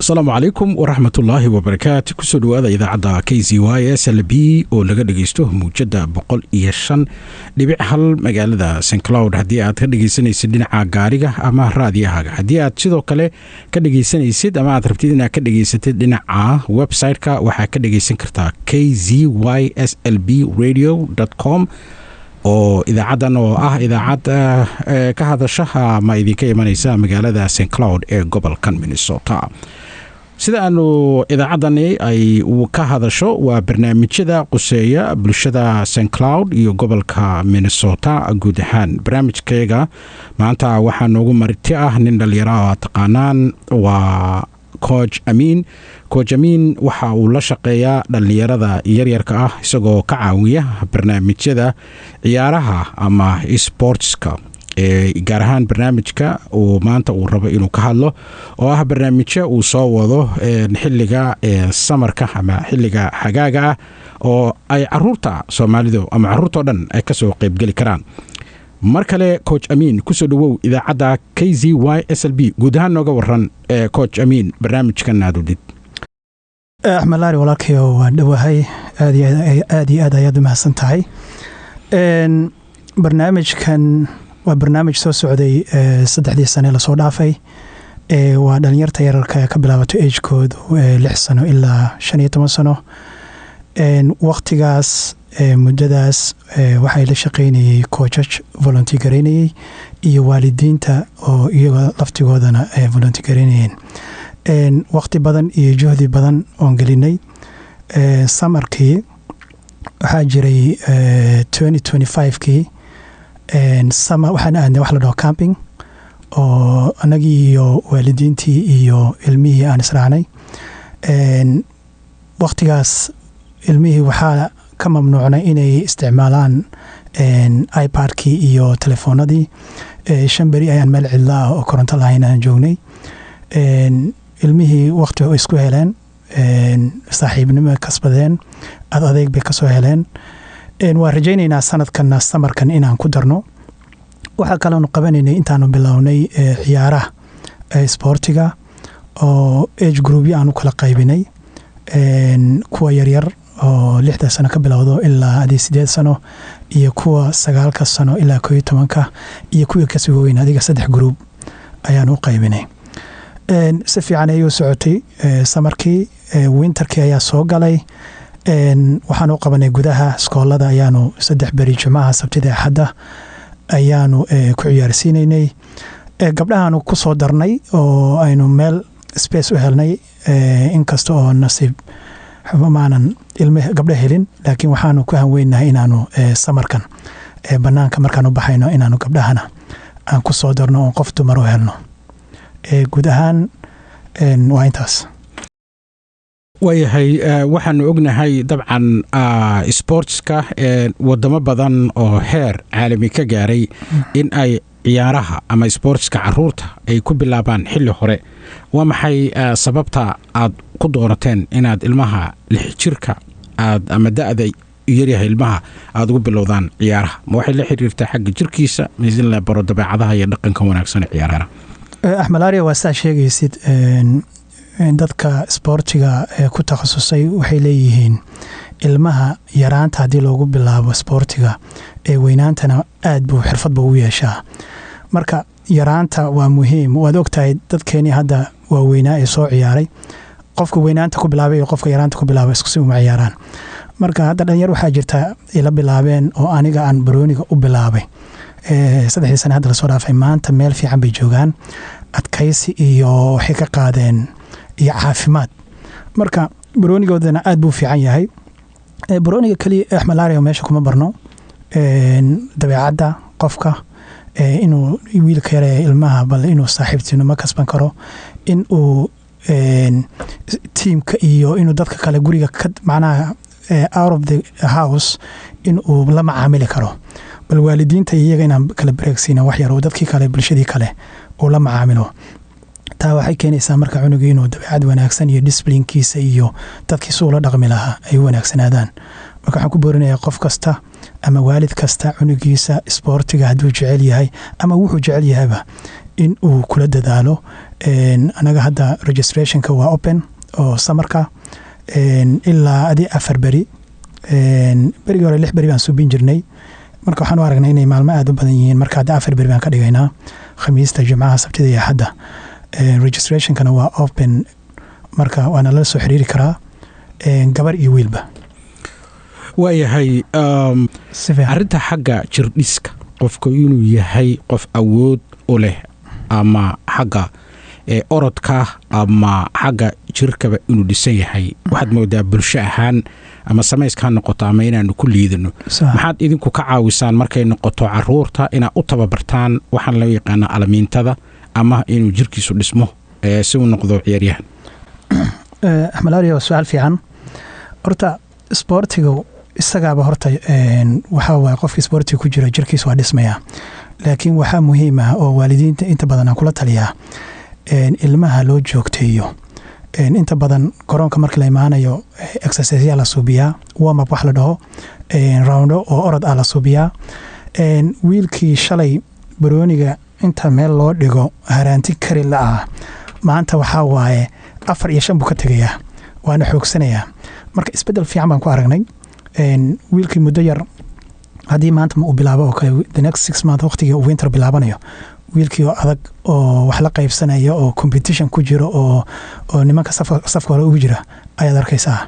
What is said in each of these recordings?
السلام عليكم ورحمة الله وبركاته. كسر هذا إذا عدا KZY SLB ولقى دقيسته موجودة بقول يشان لبيعهل مجال ذا سان كلاود هدي أتكلم جيسني سدين عقارجة أما رادية حاجة هدي أتشدو كله كده جيسني سد أما أتربتينا كده جيستنا ويب سايت كا وحكده جيسن كرتا KZYSLBradio.com oo idaacadan oo idaacad ka hadashaha ma idinka imanaysa magaalada St Cloud ee gobolka Minnesota. sida aanu idaacadani ay ka hadasho waa barnaamijyada quseeya bulshada St Cloud iyo gobolka Minnesota guud ahaan. barnaamijkeega maanta waxaa noogu marti nin dhalinyaro ah taqaanaan waa Coach Amin waxa uu la shaqeeyaa dhalinyarada yaryarka ah isagoo ka caawiya barnaamijyada ciyaaraha ama sportska gaar ahaan barnaamijka uu maanta uu rabo inuu ka hadlo oo ah barnaamijyo uu soo wado xilliga samarka ama xilliga xagaaga oo ay caruurta Soomaalidu ama caruurta dhan ay ka soo qayb gali karaan. markale Coach Amin kusoo dhawow idaacada KZYSLB guud ahaan nooga waran Coach Amin barnaamijkan aad u did. أحمد لاري ولكن ودوهاي آدي آدي محسن تاعي. برنامج كان وبرنامج سعودي صدق سنة لصودا في ودنير تيار كبلاوة إيج كود لحسنه إلا 15 سنة. وقت جاس مدداس waxay la shaqeynayay coach volunteer gareynay iyo waalidiinta oo iyaga laftigoodana volunteer gareynayeen waqti badan iyo juhdi badan oo gelinay samarkii waxa jiray 2025kii sama waxaan aadnay wax la dhaho camping oo anagii iyo waalidiintii iyo ilmihii aan israacnay waqtigaas ilmihii waxa ka mamnuucnay inay isticmaalaan iPad-kii iyo telefoonadii shanbari ayaan meel cidla ah oo koronto lahayn aan joognay ilmihii waqti oo isku heleen saaxiibnimo kasbadeen adeeg bay ka soo heleen waan rajaynaynaa sanadkan samarkan inaan ku darno waxa kale oo qabanaynay intaanu bilownay ciyaaraha sportiga oo age group aanu kala qaybinay kuwa yaryar oo 6 sano ka bilowdo ilaa 8 sano iyo kuwa 9 sano ilaa 11 iyo kuwa ka soo weyn adiga 3 group ayaan u qaybinay si fiican ayuu socotay samarkii winterkii ayaa soo galay waxaan u qabanay gudaha iskoolada ayaanu 3 bari jimcaha sabtida axada ayaanu ku ciyaarsiinaynay gabdhahaanu ku soo darnay oo aynu meel space u helnay inkasta oo nasiib maanan ilmaha gabdha helin laakiin waxaanu ku hanweynahay inaanu samarkan banaanka markaan u baxayno inaanu gabdhahana aan ku soo darno oo qof dumar u helno guud ahaan waa intaas. wayahay waxaanu ognahay dabcan sportska wadamo badan oo heer caalami ka gaaray in ay ciyaaraha ama sportska caruurta ay ku bilaabaan xilli hore. waa maxay sababta aad ku doorateen inaad ilmaha 6 jirka aad ama da'da yaryahay ilmaha aad ugu bilowdaan ciyaaraha? ma waxay la xiriirtaa xagga jirkiisa miisan la baro dabeecadaha iyo dhaqanka wanaagsan ee ciyaaraha? Axmed Laari waa saa sheegaysid dadka sportiga ku takhasusay waxay leeyihiin ilmaha yaraanta hadii loogu bilaabo sportiga weynaantana aad buu xirfad buu u yeeshaa. marka yaraanta waa muhiim. waad ogtahay dadkeeni hadda waa weynaa ee soo ciyaaray qofka weynaanta ku bilaabay iyo qofka yaraanta ku bilaabay isku si uma ciyaaraan. marka hadda dhalinyar waxaa jirta ila bilaabeen oo aniga aan barooniga u bilaabay 3 sano hadda la soo dhaafay maanta meel fiican bay joogaan adkaysi iyo waxay ka qaadeen iyo caafimaad. marka baroonigoodana aad buu fiican yahay. barooniga kaliya Axmed Laari meesha kuma barno dabeecadda qofka inuu wiilka yare ilmaha bal inuu saaxiibtinimo kasban karo inuu teamka iyo inuu dadka kale guriga ka macnaha out of the house inuu la macaamili karo bal waalidiinta iyaga inaan kala breaksiina wax yar oo dadkii kale bulshadii kale oo la macaamilo. taa waxay keenaysaa marka cunuga inuu dabeecad wanaagsan iyo discipline-kiisa iyo dadkiisa ula dhaqmi lahaa ay wanaagsanaadaan. marka waxaan ku boorinayaa qof kasta ama waalid kasta cunugiisa sportiga hadduu jecel yahay ama wuxuu jecel yahayba in uu kula dadaalo anaga hadda registrationka waa open oo samarka ilaa adi 4 beri berigii hore 6 beri baan subin jirnay marka waxaan u aragnay inay maalmo aad u badan yihiin marka hadda 4 beri baan ka dhigaynaa khamiista jimcaha sabtida iyo axadda registrationkana waa open marka waana la soo xiriiri karaa gabar iyo wiilba waayahay arrinta xagga jirdhiska qofka inuu yahay qof awood u leh ama xagga orodka ama xagga jirkaba inuu dhisan yahay waxaad moodaa bulsho ahaan ama samayskaa noqoto ama inaanu ku liidano maxaad idinku ka caawisaan markay noqoto caruurta inaad u tababartaan waxaan loo yaqaana alamiintada ama inuu jirkiisu dhismo si uu noqdo ciyaaryahan axmed aariya waa su-aal fiican horta isboortiga isagaaba horta waxaa waaye qofka isboortiga ku jira jirkiis waa dhismaya laakiin waxaa muhiim ah oo waalidiinta inta badan aan kula taliyaa ilmaha loo joogteeyo inta badan garoonka markii la imaanayo exerciseyaa la suubiyaa warm up wax la dhaho roundo oo orod ah la suubiyaa wiilkii shalay barooniga inta meel loo dhigo haraanti kari la ah maanta waxaa waaye 4 iyo 5 buu ka tegayaa waana xoogsanayaa marka isbedel fiican baan ku aragnay wiilkii muddo yar haddii maanta uu bilaabo oo kale the next 6 months waqtigii uu winter bilaabanayo wiilkii oo adag oo wax la qaybsanaya oo competition ku jiro oo nimanka safka hore ugu jira ayaad arkaysaa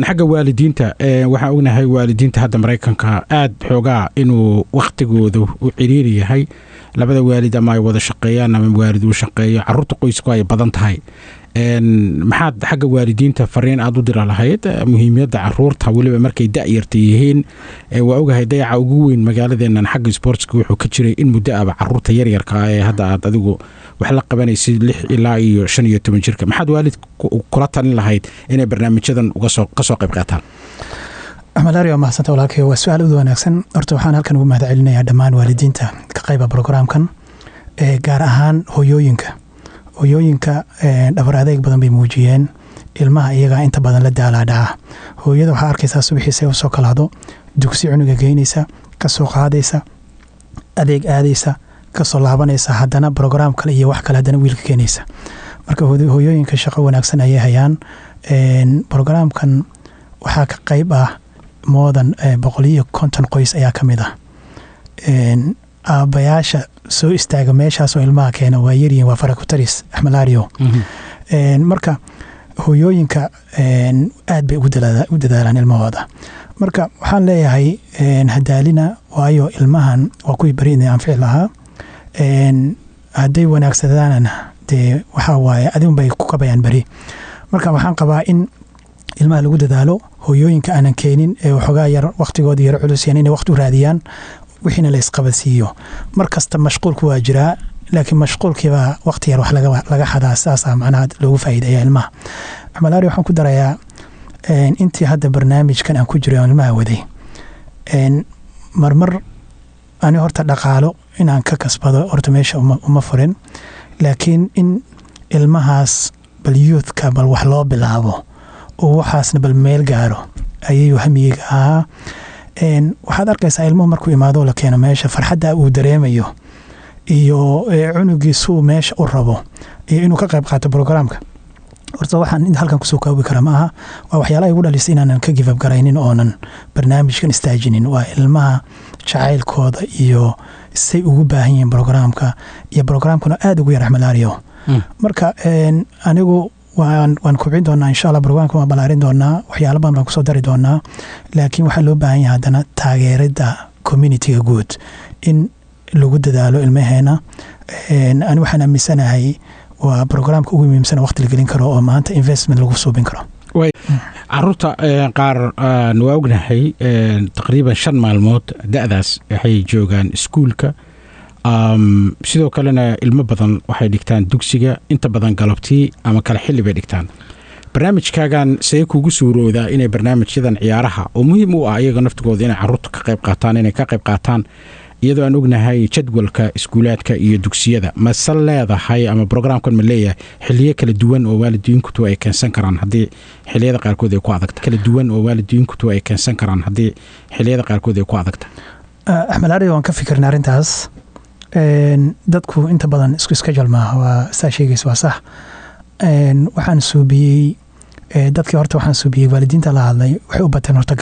xagga waalidiinta waxaan ognahay waalidiinta hadda Mareykanka aad xoogaa inuu waqtigooda u ciriiri yahay labada waalid ama ay wada shaqeeyaan ama waalid uu shaqeeyo caruurta qoysku ay badan tahay maxaad xagga waalidiinta fariin aad u dira lahayd muhiimiyadda caruurta waliba markay da'yarta yihiin waa ogahay dayaca ugu weyn magaaladeennan xagga sportska wuxuu ka jiray in muddo aba caruurta yaryarka ee hadda aad adigu wax la qabanaysid 6 ilaa iyo 15 jirka maxaad waalid kula talin lahayd inay barnaamijyadan ka soo qayb qaataan axmed aariya mahadsantahay walaalkay waa su-aal aad u wanaagsan horta waxaan halkan ugu mahadcelinayaa dhammaan waalidiinta ka qayba programkan gaar ahaan hooyooyinka dhabar adeeg badan bay muujiyeen ilmaha iyagaa inta badan la daalaadhaca hooyada waxaa arkaysaa subaxiisa usoo kalaado dugsi cunuga geynaysa ka soo qaadaysa adeeg aadaysa ka soo laabanaysa haddana brograam kale iyo wax kale haddana wiilka keenaysa marka hooyooyinka shaqo wanaagsan ayay hayaan brograamkan waxaa ka qayb ah moodan 150 qoys ayaa ka mid ah aabbayaasha soo istaaga meeshaasoo ilmaha keena waa yaryihiin waa farakutaris axmed aariyo marka hooyooyinka aad bay u dadaalaan ilmahooda marka waxaan leeyahay hadaalina waayo ilmahan waa kuwii beri inay anfici lahaa hadday wanaagsadaanana dee waxaa waaye adigunbay ku kabayaan beri marka waxaan qabaa in ilmaha lagu dadaalo hooyooyinka aanan keenin ee waxoogaa yar waqtigooda yar culusyan inay waqti u raadiyaan wixiina la isqabadsiiyo mar kasta mashquulku waa jiraa laakiin mashquulkiibaa waqti yar wax laga xadaa saasaa macnaha loogu faa'iideeyaa ilmaha axmed aari waxaan ku darayaa intii hadda barnaamijkan aan ku jiray aan ilmaha waday marmar ani horta dhaqaalo inaan ka kasbado horta meesha uma furin laakiin in ilmahaas bal youthka bal wax loo bilaabo oo waxaasna bal meel gaaro ayuu hamiyeyga ahaa waxaad arkaysaa ilmuhu markuu imaado la keeno meesha farxadda uu dareemayo iyo cunugiisuu meesha u rabo iyo inuu ka qayb qaato brograamka horta waxaan halkan kusoo koobi kara ma aha waa waxyaalaha igu dhalisay inaanan ka give up garaynin oonan barnaamijkan istaajinin waa ilmaha jacaylkooda iyo say ugu baahan yihiin brograamka iyo brograamkuna aad ugu yar axmed aariyo marka anigu waan kubcin doonaa insha allah brograamka waan balaarin doonaa waxyaalo badan baan kusoo dari doonaa laakiin waxaa loo baahan yahay haddana taageerada communityga guud in lagu dadaalo ilmaheena ani waxaan aaminsanahay waa brograamka ugu muhiimsan waqti la gelin karo oo maanta investment lagu suubin karo caruurta qaar waa ognahay taqriiban 5 maalmood da'daas waxay joogaan iskuulka sidoo kalena ilmo badan waxay dhigtaan dugsiga inta badan galabtii ama kala xilli bay dhigtaan barnaamijkaagan see kugu suuroodaa inay barnaamijyadan ciyaaraha oo muhiim u ah iyaga naftigooda inay caruurta ka qayb qaataan iyadoo aan ognahay jadwalka iskuulaadka iyo dugsiyada mase leedahay ama brograamkan ma leeyahay xilliyo kala duwan oo waalidiintu ay keensan karaan haddii xilliyada qaarkood ay ku adagta kala duwan oo waalidiintu ay keensan karaan haddii xilliyada qaarkood ay ku adagta axmed aari waan ka fikirnaa arrintaas dadku inta badan isku schedule maaha waa saa sheegaysa waa sax waxaan suubiyey dadkii horta waxaan suubiyey waalidiinta la hadlay waxay u bateen horta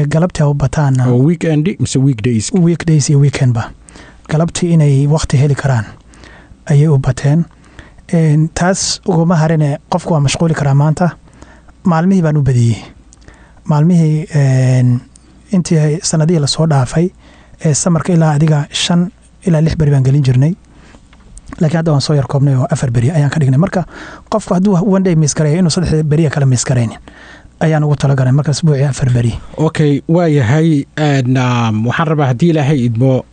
galabtii u bataana weekend mise weekdays iyo weekendba galabtii inay waqti heli karaan ayay u bateen taas uguma harine qofku waa mashquuli karaa maanta maalmihii baan u badiyey maalmihii intii sanadihii lasoo dhaafay samarka ilaa adiga 5 ilaa 6 beri baan gelin jirnay laakiin hadda waan soo yar koobnay oo 4 beri ayaan ka dhignay marka qofku hadduu one day miss gareeyo inuu 3 beri kala miss gareynin ayaan ugu talagalay marka isbuucii 4 beri okay waa yahay waxaan rabaa haddii ilaahay idmo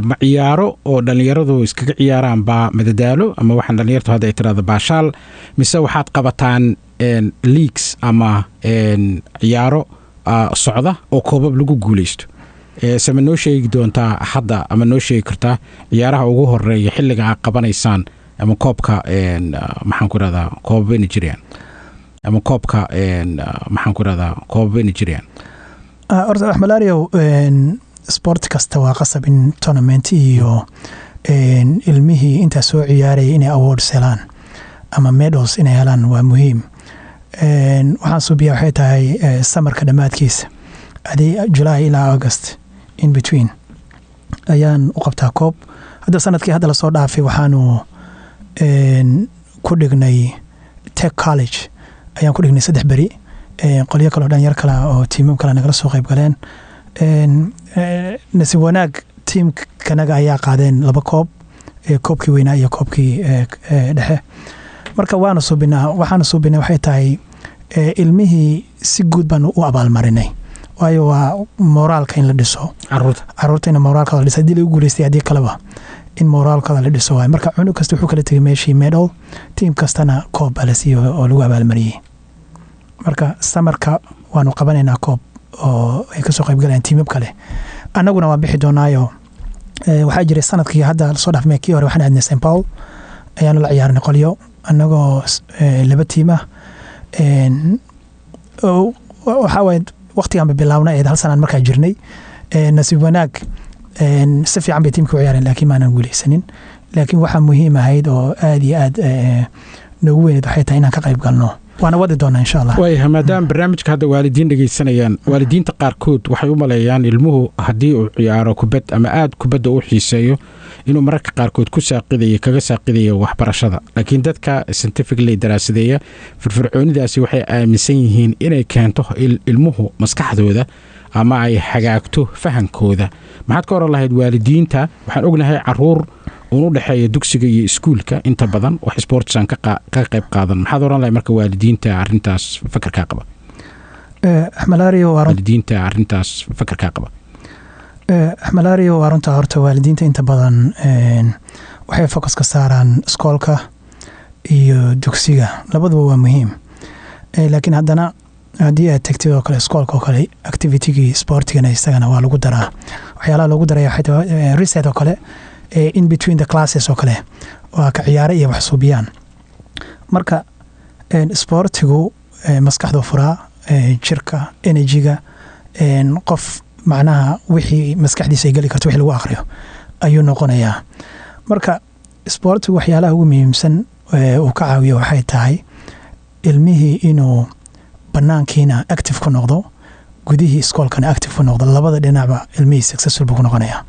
ma ciyaaro oo dhalinyaradu iskaga ciyaaraan baa madadaalo ama waxaan dhalinyartu hadda ay tiraahdo baashaal mise waxaad qabataan leagues ama ciyaaro socda oo koobab lagu guuleysto sama noo sheegi doontaa hadda ama noo sheegi kartaa ciyaaraha ugu horeeya xilliga aad qabanaysaan ama koobka maxaan ku rahdaa koobaba Nigerian ama koobka maxaan ku rahdaa koobaba Nigerian orda Ahmalario sport kasta waa qasab in tournament iyo ilmihii inta soo ciyaaray inay awards helaan ama medals inay helaan waa muhiim waxaan suubiyaa waxay tahay samarka dhamaadkiisa adii July ilaa August in between ayaan u qabtaa koob hadda sanadkii hadda lasoo dhaafay waxaanu ku dhignay Tech College ayaan ku dhignay 3 beri qoliyo kale oo dhalinyar kale oo tiimam kale nagala soo qayb galeen nasiib wanaag tiimkanaga ayaa qaadeen 2 koob koobkii weynaa iyo koobkii dhexe marka waxaanu suubinay waxay tahay ilmihii si guud baan u abaalmarinay waayo waa moraalka in la dhiso caruurta in moraalka la dhiso hadii lagu guuleystay hadii kaleba in moraalka la dhiso waayo marka cunug kasta wuxuu kala tagay meeshii medal team kastana koob baa la siiyay oo lagu abaalmariyay marka samarka waanu qabanaynaa koob oo ay ka soo qayb galeen tiimab kale annaguna waan bixi doonaayo waxaa jiray sanadkii hadda soo dhaafmay kii hore waxaan aadnay St Paul ayaanu la ciyaarnay qolyo annagoo 2 tiim ah waxa way waqtigan bilaabnay hal sanad markaa jirnay nasiib wanaag si fiican bay tiimku ciyaareen laakiin maanan guuleysanin laakiin waxa muhiim ahayd oo aad iyo aad nagu weyn waxay tahay inaan ka qayb galno waana wadi doonaa insha Allah way maadaama barnaamijka hadda waalidiin dhageysanayaan waalidiinta qaarkood waxay u maleeyaan ilmuhu haddii uu ciyaaro kubad ama aad kubadda u xiiseeyo inuu mararka qaarkood ku saaqidayo kaga saaqidayo waxbarashada laakiin dadka scientifically daraasadeeya firfircoonidaasi waxay aaminsan yihiin inay keento ilmuhu maskaxdooda ama ay hagaagto fahankooda maxaad ka oran lahayd waalidiinta waxaan ognahay caruur uu u dhaxeeyo dugsiga iyo iskuulka inta badan wax sportsan ka qayb qaadan maxaad oran lahayd marka waalidiinta arintaas fikirka qaba Ahmalario waalidiinta arintaas fikirka qaba Ahmalario warunta horta waalidiinta inta badan waxay focus ka saaraan iskoolka iyo dugsiga labaduba waa muhiim laakiin haddana haddii aad tagtid oo kale iskoolka oo kale activity-gii sportigana isagana waa lagu daraa waxyaalaha lagu daraya waxay tahay reset oo kale in between the classes oo kale waa ka ciyaaro iyo wax suubiyaan marka sportigu maskaxda furaa jirka energy-ga qof macnaha wixii maskaxdiisa ay gali karto wixii lagu akhriyo ayuu noqonayaa marka sportigu waxyaalaha ugu muhiimsan uu ka caawiyo waxay tahay ilmihii inuu banaankiina active ku noqdo gudihii iskoolkana active ku noqdo labada dhinacba ilmihii successful buu ku noqonayaa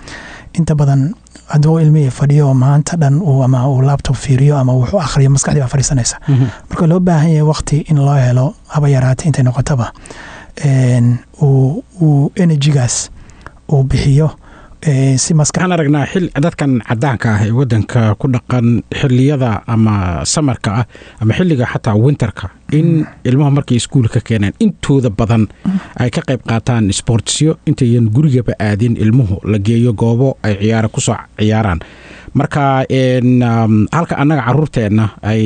inta badan hadduu ilmihii fadhiyo maanta dhan ama uu laptop fiiriyo ama wuxuu akhriyo maskaxdii baa fadhiisanaysa marka loo baahan yahay waqti in loo helo haba yaraatay intay noqotaba uu energy-gaas uu bixiyo si waxaan aragnaa dadkan cadaanka ah ee wadanka ku dhaqan xilliyada ama samarka ah ama xilliga xataa winterka in ilmaha markay iskuulka keenaan intooda badan ay ka qayb qaataan sportsyo intayan gurigaba aadin ilmuhu la geeyo goobo ay ciyaaro ku soo ciyaaraan marka halka annaga caruurteena ay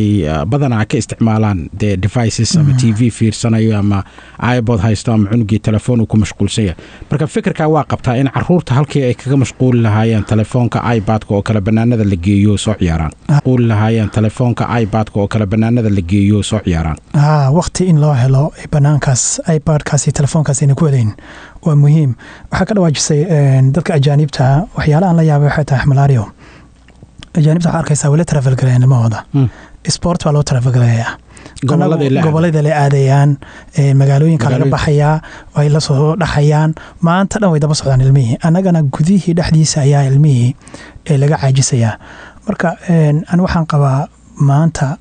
badanaa ka isticmaalaan de devices ama TV fiirsanayo ama iPod haysto ama cunugii telefoon uu ku mashquulsan yahay marka fikirka waa qabtaa in caruurta halkii ay kaga mashquul lahaayeen telefoonka iPad-ka oo kala banaanada la geeyo soo ciyaaraan waqti in loo helo banaankaas iPadkaas iyo telefoonkaas inay ku wadayn waa muhiim. waxaa ka dhawaajisay dadka ajaanibta waxyaalahan la yaabay waxay tahay Malario ajaanibta waxaa arkaysaa wali travel galayaan ilmahooda sport baa loo travel galayaa gobolada la aadayaan magaalooyinka laga baxayaa way la soo dhaxayaan maanta dhan way daba socdaan ilmihii annagana gudihii dhexdiisa ayaa ilmihii laga caajisayaa. marka aan waxaan qabaa maanta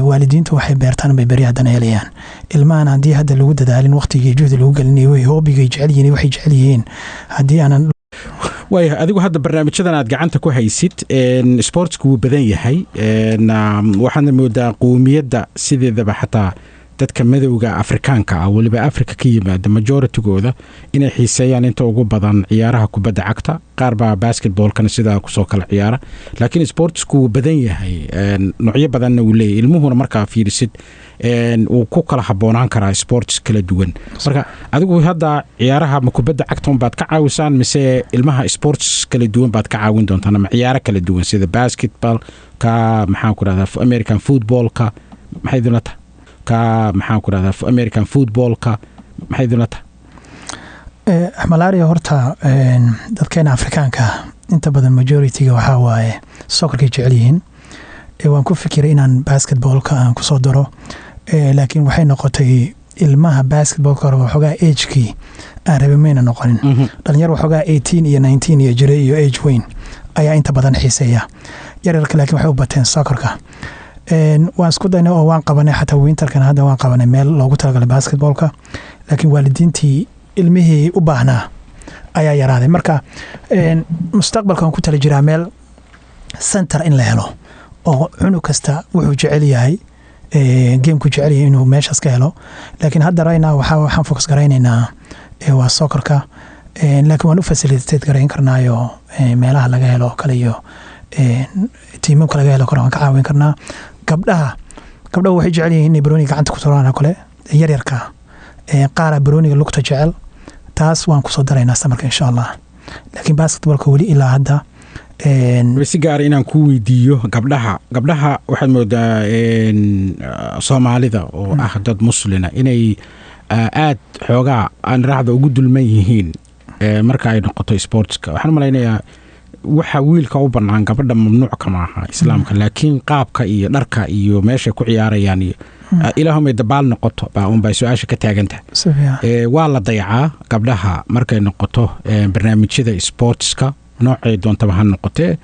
waalidiintu waxay beertaan bay bari haddana helayaan ilmahan haddii hadda lagu dadaalin waqtigii juhdi lagu gelinayo way hoobigay jecel yihiin waxay jecel yihiin haddii aanan waayahay adigu hadda barnaamijyadan aad gacanta ku haysid sportsku wuu badan yahay waxaana moodaa qowmiyadda sideedaba xataa dadka madowga afrikaanka ah waliba Afrika ka yimaada majoritygooda inay xiiseeyaan inta ugu badan ciyaaraha kubadda cagta qaar baa basketballkana sidaa kusoo kala ciyaara laakiin sportsku wuu badan yahay noocyo badanna uu leeyahay ilmuhuna markaa fiirisid uu ku kala haboonaan karaa sports kala duwan. marka adigu hadda ciyaaraha ma kubadda cagta baad ka caawisaan mise ilmaha sports kala duwan baad ka caawin doontaan ama ciyaaro kala duwan sida basketball ka maxaan ku rahdaa American football-ka maxay dunta ka maxaan ku rahdaa American football-ka maxay dunta Malario horta dadkeena Afrikaanka inta badan majority-ga waxaa waaye soccer-ka jecel yihiin waan ku fikiray inaan basketball-ka aan ku soo daro laakiin waxay noqotay ilmaha basketball-ka hore waxoogaa age-kii aan rabay mayna noqonin dhalinyar waxoogaa 18 iyo 19 iyo jire iyo age weyn ayaa inta badan xiiseeya yararka laakiin waxay u bateen soccer-ka waan isku daynay oo waan qabanay xataa winterkan hadda waan qabanay meel loogu talagalay basketball-ka laakiin waalidiintii ilmihii u baahnaa ayaa yaraaday. marka mustaqbalkan ku tala jiraa meel center in la helo oo cunug kasta wuxuu jecel yahay gameku jecel yahay inuu meeshaas ka helo laakiin hadda rayna waxaan focus garaynaynaa waa soccer-ka laakiin waan u facilitate garayn karnaayo meelaha laga helo kale iyo tiimamka laga helo karo waan ka caawin karnaa. gabdhaha waxay jecel yihiin inay baroniga gacanta ku turaan kale yaryarka qaara baroniga lugta jecel taas waan ku soo daraynaa samarka insha Allah laakiin basketballka wali ilaa hadda si gaar inaan ku weydiiyo gabdhaha waxaad moodaa Soomaalida oo ah dad muslina inay aad xoogaa aan raacda ugu dulman yihiin marka ay noqoto sportska. waxaan malaynayaa waxa wiilka u bannaan gabadha mamnuuc kama aha islaamka laakiin qaabka iyo dharka iyo meesha ku ciyaarayaan iyo ilaahumay dabaal noqoto baa un bay su'aasha ka taagantahay waa la dayacaa gabdhaha markay noqoto barnaamijyada sportska noocay doontaba ha noqotee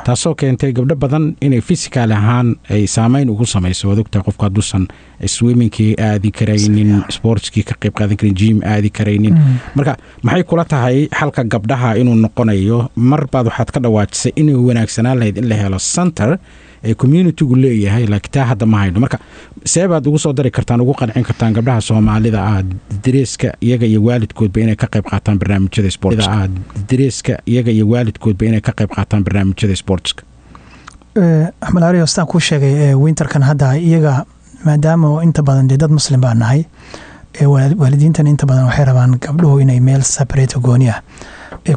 taasoo keentay gabdho badan inay physical ahaan ay saameyn ugu samayso wadogta qofka haduusan swimmingkii aadi karaynin sportskii ka qayb qaadan karin gym aadi karaynin marka maxay kula tahay xalka gabdhaha inuu noqonayo mar baad waxaad ka dhawaajisay inuu wanaagsanaan lahayd in la helo center ee community-gu leeyahay laakiin taa hadda ma hayno marka seebaad ugu soo dari kartaan ugu qancin kartaan gabdhaha Soomaalida dareeska iyaga iyo waalidkoodba inay ka qayb qaataan barnaamijyada sportska dareeska iyaga iyo waalidkoodba inay ka qayb qaataan barnaamijyada sportska Malario staan ku sheegay winterkan hadda iyaga maadaama inta badan dad muslim baan nahay waalidiintan inta badan waxay rabaan gabdhuhu inay meel separate gooni ah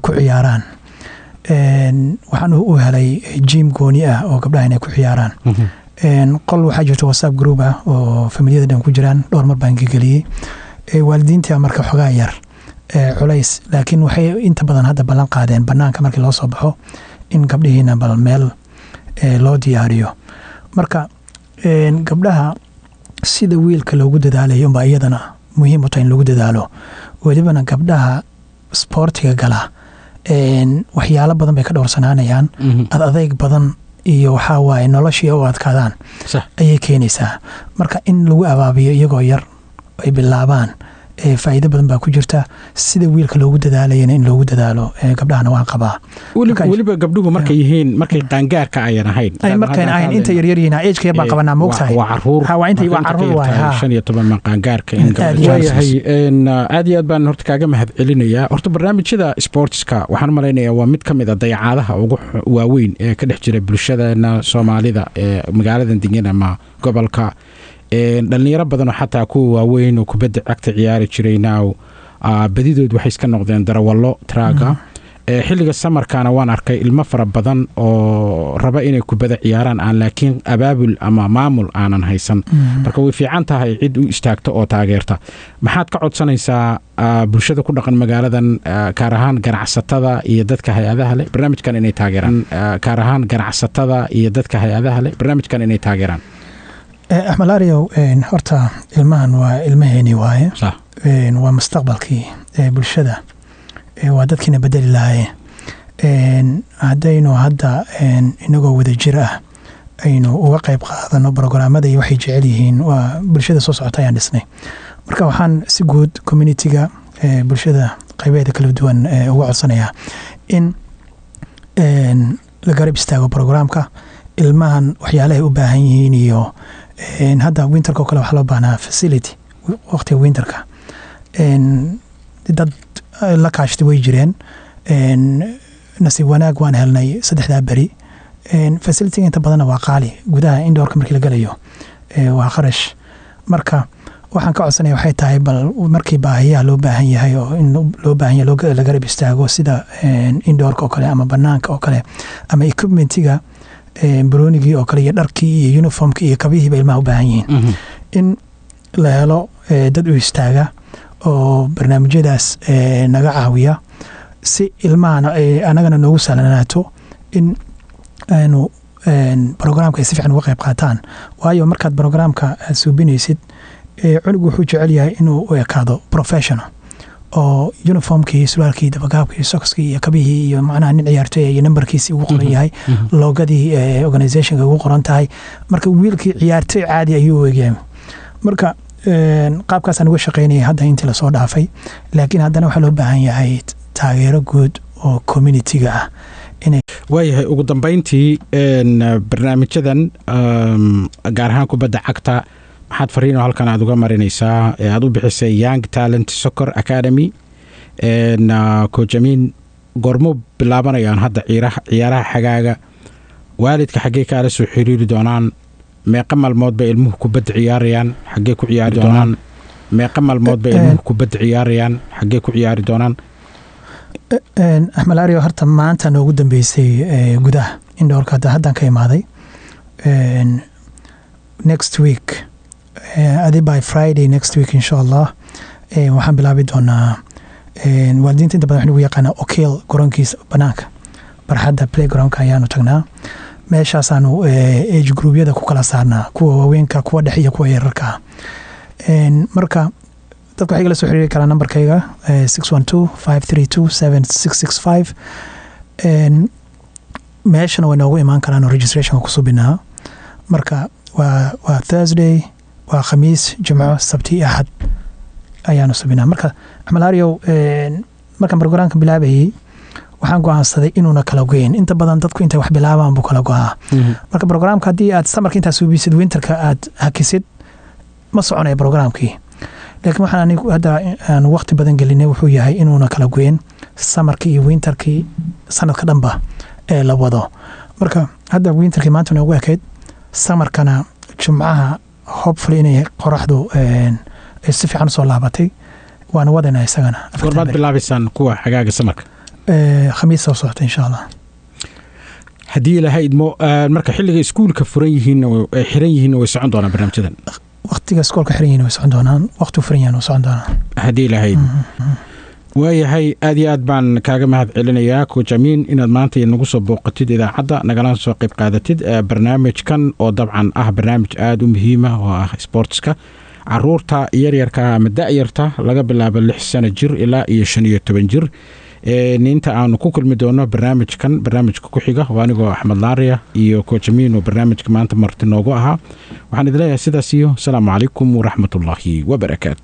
ku ciyaaraan waxaan u helay gym gooni ah oo gabdhaha inay ku ciyaaraan qol waxaa jirta WhatsApp group ah oo familiyada dhan ku jiraan dhowr mar baan geliyay waalidiinta marka xogaa yar culays laakiin waxay inta badan hadda ballan qaadeen banaanka markii loo soo baxo in gabdhihiina bal meel loo diyaariyo. marka gabdhaha sida wiilka loogu dadaalayo baa iyadana muhiim u tahay in lagu dadaalo walibana gabdhaha sportiga gala waxyaalo badan bay ka dhowrsanaanayaan adayg badan iyo waxaa waaye noloshii u adkaadaan ayay keenaysaa. marka in lagu abaabiyo iyagoo yar ay bilaabaan faa'iido badan baa ku jirta sida wiilka loogu dadaalayana in loogu dadaalo gabdhahana waan qabaa waliba gabdhuhu markay yihiin markay qaangaarka ayaan ahayn ay markay ahayn inta yar yihiin age ka baan qabanaa ma ogtahay waa caruur waa inta waa caruur waa 15 ma qaangaarka in gabdhaha aad iyo aad baan horta kaaga mahadcelinayaa. horta barnaamijyada sportska waxaan malaynayaa waa mid kamid ah dayacaadaha ugu waaweyn ee ka dhex jira bulshadana Soomaalida ee magaalada Dingan ama gobolka dhalinyaro badan oo xataa kuwa waaweyn oo kubadda cagta ciyaari jiray now badidood waxay iska noqdeen darawallo traga xilliga samarkana waan arkay ilmo fara badan oo raba inay kubada ciyaaraan aan laakiin abaabul ama maamul aanan haysan marka way fiican tahay cid u istaagto oo taageerta maxaad ka codsanaysaa bulshada ku dhaqan magaaladan gaar ahaan ganacsatada iyo dadka hay'adaha leh barnaamijkan inay taageeraan gaar ahaan ganacsatada iyo dadka hay'adaha leh barnaamijkan inay taageeraan Axmed Laariyow horta ilmahan waa ilmaheeni waaye waa mustaqbalkii bulshada waa dadkiina bedeli lahaayeen haddaynu hadda inagoo wada jir ah aynu uga qayb qaadano programmada iyo waxay jecel yihiin waa bulshada soo socota ayaan dhisnay marka waxaan si guud community-ga bulshada qaybeeda kala duwan uga codsanayaa in la garab istaago programka ilmahan waxyaalaha ay u baahan yihiin iyo hadda winterka oo kale waxaa loo baahnaa facility waqtiga winterka dad la kaashta way jireen nasiib wanaag waan helnay 3 beri facility inta badan waa qaali gudaha indoorka markii la galayo waa kharash marka waxaan ka codsanaya waxay tahay bal markii baahiyaha loo baahan yahay oo in loo baahan yahay la garab istaago sida indoorka oo kale ama banaanka oo kale ama equipmentiga baloonigii oo kale iyo dharkii iyo uniformkii iyo kabihiiba ilmaha u baahan yihiin in la helo dad u istaaga oo barnaamijyadaas naga caawiya si ilmahana anagana noogu sahlanaato in aanu programka ay si fiican uga qayb qaataan waayo markaad programka suubinaysid cunugu wuxuu jecel yahay inuu u ekaado professional oo uniformkii surwaalkii dabagaabkii sokskii iyo kabihii iyo macnaha nin ciyaartoy iyo nambarkiisii ugu qoran yahay loogadii organizationka ugu qoran tahay marka wiilkii ciyaartoy caadi ayuu u egyahay marka qaabkaasaan uga shaqaynaya hadda intii lasoo dhaafay laakiin haddana waxaa loo baahan yahay taageero guud oo community-ga ah waayahay ugu dambayntii barnaamijyadan gaar ahaan kubadda cagta maxaad fariino halkan aad uga marinaysaa aad u bixisay Young Talent Soccer Academy Coach-Amin goormo bilaabanayaan hadda ciyaaraha xagaaga waalidka xagee kaala soo xiriiri doonaan meeqa maalmood bay ilmuhu kubadda ciyaarayaan xagee ku ciyaari doonaan meeqa maalmood bay ilmuhu kubadda ciyaarayaan xagee ku ciyaari doonaan Axmed Laariyow horta maanta noogu dambeysay gudaha indoorka haddan ka imaaday next week by Friday next week inshallah waxaan bilaabi doonaa waalidiinta inta badan waxaan ugu yaqaanaa Okeel garoonkiisa banaanka barxadda playgroundka ayaanu tagnaa meeshaasaanu age group-yada ku kala saarnaa kuwa waaweynka kuwa dhexe iyo kuwa yararka marka dadku waxay la soo xiriiri karaan nambarkayga 612-532-7665 meeshana way noogu imaan karaan oo registrationka ku subinaa marka waa Thursday waa khamiis jimco sabti axad ayaanu subinaa marka Axmed Laariyow markaan programka bilaabayay waxaan go'aansaday inuuna kala goyn inta badan dadku intay wax bilaabaan buu kala go'aa marka programka haddii aad samarka intaas suubisid winterka aad hakisid ma soconayo programkii laakiin waxaan anigu hadda aan waqti badan gelinay wuxuu yahay inuuna kala goyn samarkii iyo winterkii sanadka dhanba la wado marka hadda winterkii maanta noogu ekeyd samarkana jumcaha hopefully inay qoraxdu si fiican soo laabatay waana wadana isagana gorbaad bilaabaysaan kuwa xagaaga samarka khamiis soo socota insha Allah haddii lahayd marka xilliga iskuulka furan yihiin ay xiran yihiin way socon doonaan barnaamijyadan waqtiga iskuulka xiran yihiin way socon doonaan waqti furan yihiin way socon doonaan haddii lahayd waayahay aad iyo aad baan kaaga mahad celinayaa Coach-Amin inaad maanta nagu soo booqatid idaacadda nagala soo qayb qaadatid barnaamijkan oo dabcan ah barnaamij aad u muhiim ah oo ah sportska caruurta yaryarka ama da'yarta laga bilaabo 6 sano jir ilaa iyo 15 jir inta aanu ku kulmi doono barnaamijka ku xiga waa anigoo Axmed Laariya iyo Coach-Amin oo barnaamijka maanta marti noogu ahaa waxaan idin leeyahay sidaas iyo salaamu calaykum waraxmatullaahi wabarakaatu